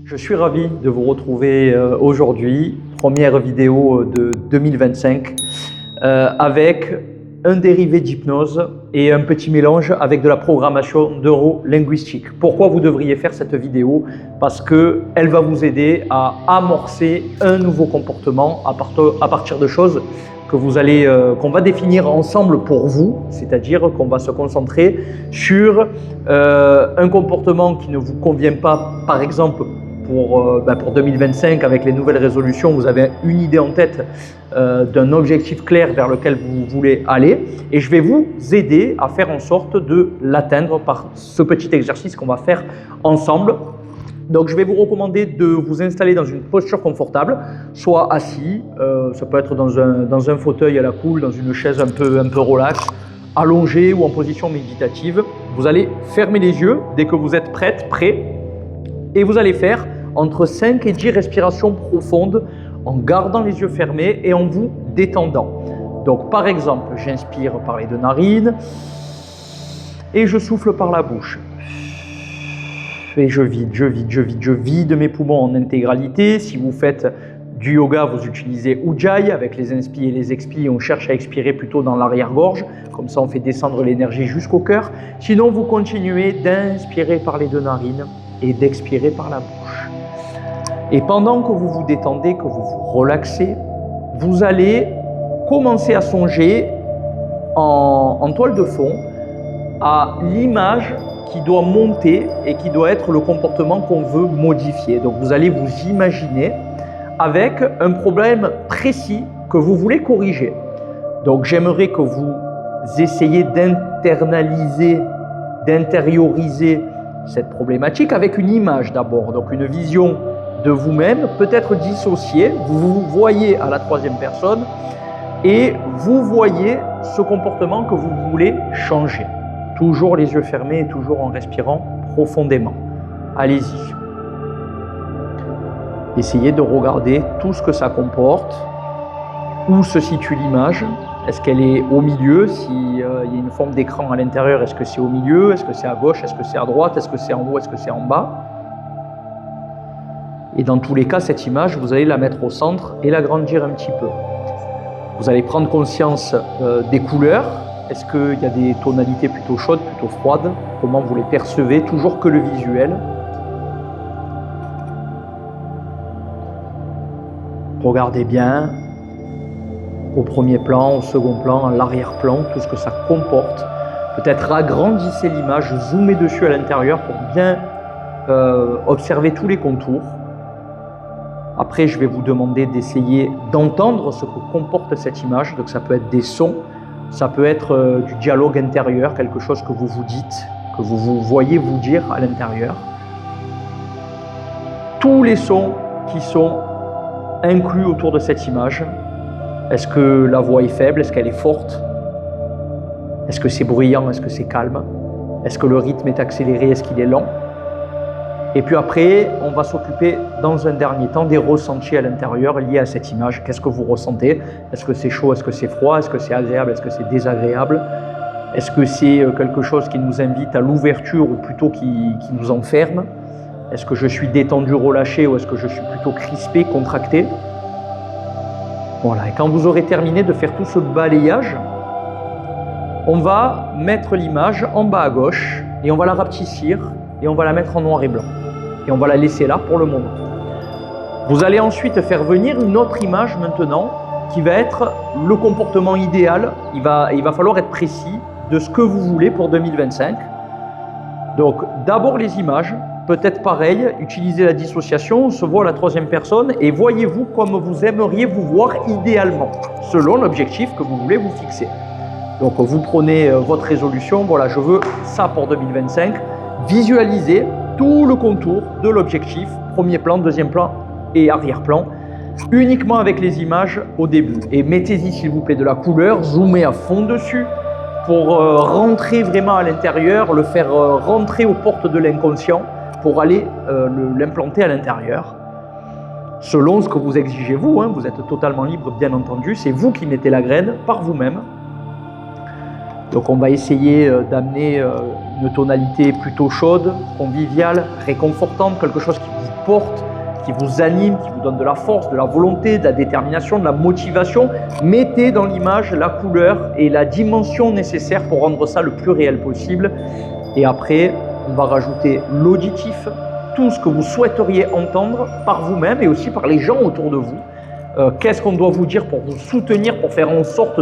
Je suis ravi de vous retrouver aujourd'hui, première vidéo de 2025, avec un dérivé d'hypnose et un petit mélange avec de la programmation neuro-linguistique. Pourquoi vous devriez faire cette vidéo? Parce qu'elle va vous aider à amorcer un nouveau comportement à partir de choses que qu'on va définir ensemble pour vous, c'est-à-dire qu'on va se concentrer sur un comportement qui ne vous convient pas, par exemple pour 2025, avec les nouvelles résolutions, vous avez une idée en tête d'un objectif clair vers lequel vous voulez aller, et je vais vous aider à faire en sorte de l'atteindre par ce petit exercice qu'on va faire ensemble. Donc je vais vous recommander de vous installer dans une posture confortable, soit assis, ça peut être dans un fauteuil à la cool, dans une chaise un peu relax, allongé ou en position méditative. Vous allez fermer les yeux dès que vous êtes prêt, et vous allez faire entre 5 et 10 respirations profondes en gardant les yeux fermés et en vous détendant. Donc par exemple, j'inspire par les deux narines et je souffle par la bouche. Et je vide mes poumons en intégralité. Si vous faites du yoga, vous utilisez Ujjayi avec les inspi et les expi. On cherche à expirer plutôt dans l'arrière-gorge. Comme ça, on fait descendre l'énergie jusqu'au cœur. Sinon, vous continuez d'inspirer par les deux narines et d'expirer par la bouche. Et pendant que vous vous détendez, que vous vous relaxez, vous allez commencer à songer en toile de fond à l'image qui doit monter et qui doit être le comportement qu'on veut modifier. Donc vous allez vous imaginer avec un problème précis que vous voulez corriger. Donc j'aimerais que vous essayiez d'internaliser, d'intérioriser cette problématique avec une image d'abord, donc une vision de vous-même, peut-être dissociée. Vous vous voyez à la troisième personne et vous voyez ce comportement que vous voulez changer. Toujours les yeux fermés et toujours en respirant profondément. Allez-y. Essayez de regarder tout ce que ça comporte. Où se situe l'image? Est-ce qu'elle est au milieu? S'il y a une forme d'écran à l'intérieur, est-ce que c'est au milieu? Est-ce que c'est à gauche? Est-ce que c'est à droite? Est-ce que c'est en haut? Est-ce que c'est en bas? Et dans tous les cas, cette image, vous allez la mettre au centre et l'agrandir un petit peu. Vous allez prendre conscience des couleurs. Est-ce qu'il y a des tonalités plutôt chaudes, plutôt froides? Comment vous les percevez? Toujours que le visuel. Regardez bien au premier plan, au second plan, à l'arrière-plan, tout ce que ça comporte. Peut-être agrandissez l'image, zoomez dessus à l'intérieur pour bien observer tous les contours. Après, je vais vous demander d'essayer d'entendre ce que comporte cette image. Donc ça peut être des sons, ça peut être du dialogue intérieur, quelque chose que vous vous dites, que vous voyez vous dire à l'intérieur. Tous les sons qui sont inclus autour de cette image. Est-ce que la voix est faible? Est-ce qu'elle est forte? Est-ce que c'est bruyant? Est-ce que c'est calme? Est-ce que le rythme est accéléré? Est-ce qu'il est lent? Et puis après, on va s'occuper dans un dernier temps des ressentis à l'intérieur liés à cette image. Qu'est-ce que vous ressentez? Est-ce que c'est chaud? Est-ce que c'est froid? Est-ce que c'est agréable? Est-ce que c'est désagréable? Est-ce que c'est quelque chose qui nous invite à l'ouverture ou plutôt qui nous enferme? Est-ce que je suis détendu, relâché, ou est-ce que je suis plutôt crispé, contracté? Voilà, et quand vous aurez terminé de faire tout ce balayage, on va mettre l'image en bas à gauche et on va la rapetissir et on va la mettre en noir et blanc. Et on va la laisser là pour le moment. Vous allez ensuite faire venir une autre image maintenant qui va être le comportement idéal. Il va falloir être précis de ce que vous voulez pour 2025. Donc d'abord les images, peut-être pareil, utilisez la dissociation, on se voit à la troisième personne et voyez-vous comme vous aimeriez vous voir idéalement, selon l'objectif que vous voulez vous fixer. Donc vous prenez votre résolution, voilà, je veux ça pour 2025, visualisez tout le contour de l'objectif, premier plan, deuxième plan et arrière-plan, uniquement avec les images au début. Et mettez-y s'il vous plaît de la couleur, zoomez à fond dessus pour rentrer vraiment à l'intérieur, le faire rentrer aux portes de l'inconscient pour aller l'implanter à l'intérieur. Selon ce que vous exigez vous, hein, vous êtes totalement libre bien entendu, c'est vous qui mettez la graine par vous-même. Donc on va essayer d'amener une tonalité plutôt chaude, conviviale, réconfortante, quelque chose qui vous apporte, qui vous anime, qui vous donne de la force, de la volonté, de la détermination, de la motivation. Mettez dans l'image la couleur et la dimension nécessaire pour rendre ça le plus réel possible. Et après, on va rajouter l'auditif, tout ce que vous souhaiteriez entendre par vous-même et aussi par les gens autour de vous. Qu'est-ce qu'on doit vous dire pour vous soutenir, pour faire en sorte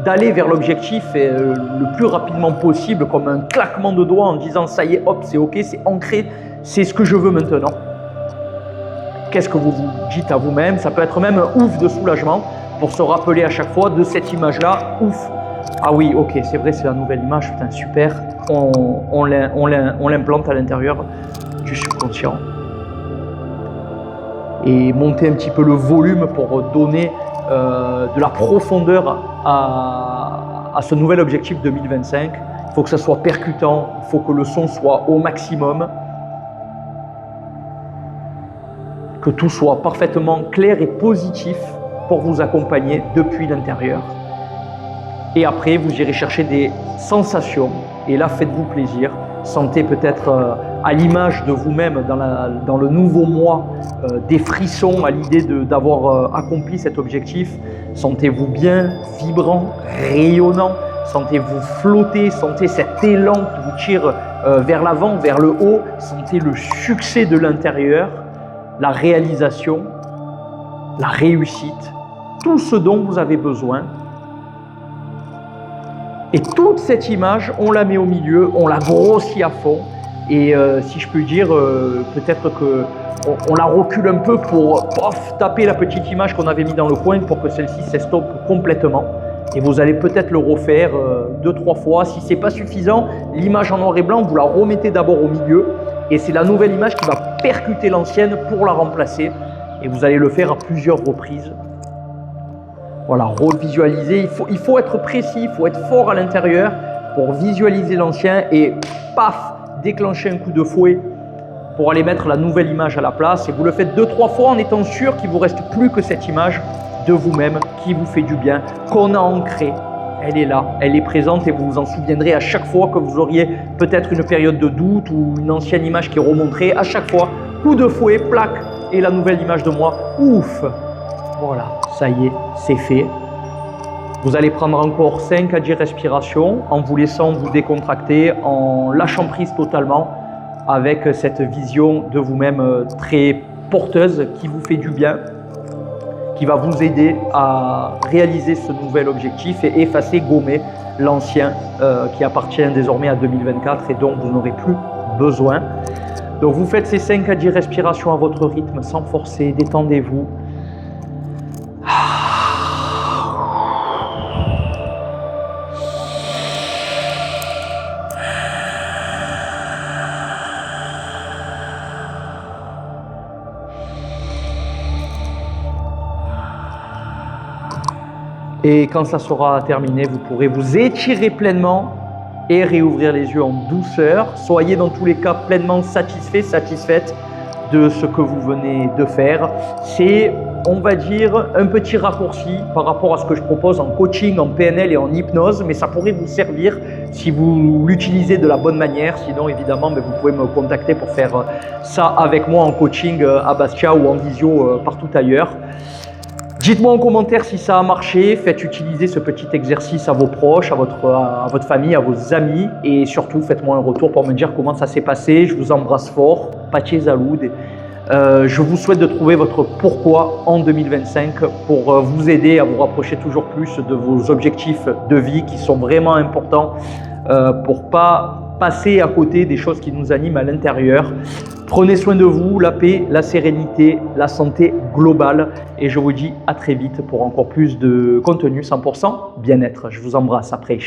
d'aller vers l'objectif le plus rapidement possible, comme un claquement de doigts en disant ça y est, hop, c'est ok, c'est ancré, c'est ce que je veux maintenant. Qu'est-ce que vous vous dites à vous-même? Ça peut être même un ouf de soulagement pour se rappeler à chaque fois de cette image-là. Ouf! Ah oui, ok, c'est vrai, c'est la nouvelle image, putain, super. On l'implante à l'intérieur du subconscient. Et monter un petit peu le volume pour donner de la profondeur à ce nouvel objectif 2025. Il faut que ça soit percutant, il faut que le son soit au maximum. Que tout soit parfaitement clair et positif pour vous accompagner depuis l'intérieur. Et après, vous irez chercher des sensations. Et là, faites-vous plaisir. Sentez peut-être à l'image de vous-même dans le nouveau mois des frissons à l'idée d'avoir accompli cet objectif. Sentez-vous bien, vibrant, rayonnant. Sentez-vous flotter. Sentez cet élan qui vous tire vers l'avant, vers le haut. Sentez le succès de l'intérieur. La réalisation, la réussite, tout ce dont vous avez besoin. Et toute cette image, on la met au milieu, on la grossit à fond. Et si je peux dire, peut-être qu'on la recule un peu pour taper la petite image qu'on avait mis dans le coin pour que celle-ci s'estompe complètement. Et vous allez peut-être le refaire 2-3 fois. Si ce n'est pas suffisant, l'image en noir et blanc, vous la remettez d'abord au milieu. Et c'est la nouvelle image qui va percuter l'ancienne pour la remplacer. Et vous allez le faire à plusieurs reprises. Voilà, revisualiser. Il faut être précis, il faut être fort à l'intérieur pour visualiser l'ancien et paf, déclencher un coup de fouet pour aller mettre la nouvelle image à la place. Et vous le faites 2-3 fois en étant sûr qu'il ne vous reste plus que cette image de vous-même qui vous fait du bien, qu'on a ancrée. Elle est là, elle est présente et vous vous en souviendrez à chaque fois que vous auriez peut-être une période de doute ou une ancienne image qui remonterait. À chaque fois, coup de fouet, plaque et la nouvelle image de moi. Ouf! Voilà, ça y est, c'est fait. Vous allez prendre encore 5 à 10 respirations en vous laissant vous décontracter, en lâchant prise totalement avec cette vision de vous-même très porteuse qui vous fait du bien, qui va vous aider à réaliser ce nouvel objectif et effacer, gommer l'ancien qui appartient désormais à 2024 et dont vous n'aurez plus besoin. Donc vous faites ces 5 à 10 respirations à votre rythme sans forcer, détendez-vous. Et quand ça sera terminé, vous pourrez vous étirer pleinement et réouvrir les yeux en douceur. Soyez dans tous les cas pleinement satisfait, satisfaite de ce que vous venez de faire. C'est, on va dire, un petit raccourci par rapport à ce que je propose en coaching, en PNL et en hypnose, mais ça pourrait vous servir si vous l'utilisez de la bonne manière. Sinon, évidemment, vous pouvez me contacter pour faire ça avec moi en coaching à Bastia ou en visio partout ailleurs. Dites-moi en commentaire si ça a marché, faites utiliser ce petit exercice à vos proches, à votre famille, à vos amis et surtout faites-moi un retour pour me dire comment ça s'est passé. Je vous embrasse fort, Pace Salud. Je vous souhaite de trouver votre pourquoi en 2025 pour vous aider à vous rapprocher toujours plus de vos objectifs de vie qui sont vraiment importants pour pas passer à côté des choses qui nous animent à l'intérieur. Prenez soin de vous, la paix, la sérénité, la santé globale et je vous dis à très vite pour encore plus de contenu 100% bien-être. Je vous embrasse, après.